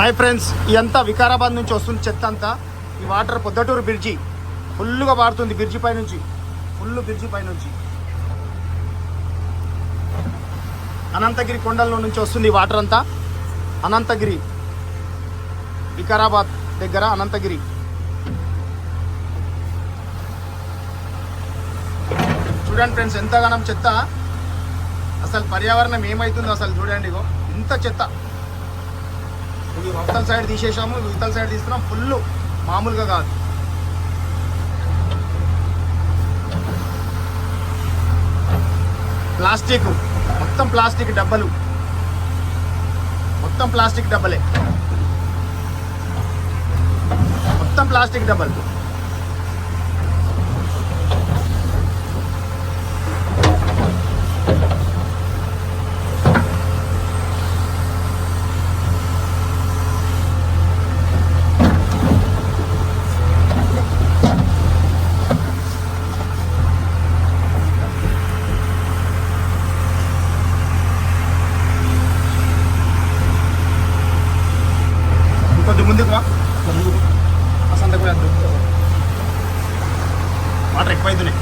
Hi friends, ఇదంతా వికారాబాద్ నుంచి వస్తుంది చెత్త అంతా. ఈ వాటర్ పొద్దటూరు బ్రిడ్జి ఫుల్గా పారుతుంది. బ్రిడ్జి పైనుంచి బ్రిడ్జి పైనుంచి అనంతగిరి కొండల నుంచి వస్తుంది ఈ వాటర్ అంతా. అనంతగిరి, వికారాబాద్ దగ్గర అనంతగిరి. చూడండి ఫ్రెండ్స్, ఎంతగానం చెత్త. అసలు పర్యావరణం ఏమవుతుందో అసలు చూడండి. ఇగో ఇంత చెత్త. ఇది అవతల సైడ్ తీసేసాము, ఇవతల సైడ్ తీస్తున్నాం. ఫుల్ మామూలుగా కాదు. ప్లాస్టిక్, మొత్తం ప్లాస్టిక్ డబ్బలు, మొత్తం ప్లాస్టిక్ డబ్బలే, మొత్తం ప్లాస్టిక్ డబ్బలు. కొద్ది ముందుకు అసంత కూడా వాటర్ ఎక్కువైతున్నాయి.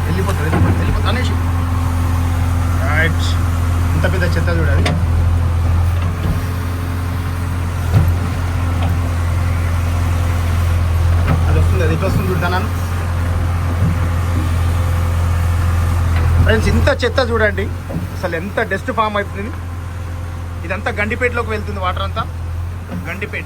వెళ్ళిపోతుంది అనేసి రైట్. ఇంత పెద్ద చెత్త చూడాలి. అది వస్తుంది, అది ఇటు వస్తుంది చూడతాను ఫ్రెండ్స్. ఇంత చెత్త చూడండి, అసలు ఎంత డస్ట్ ఫామ్ అవుతుంది. ఇదంతా గండిపేటలోకి వెళ్తుంది వాటర్ అంతా. గండిపేట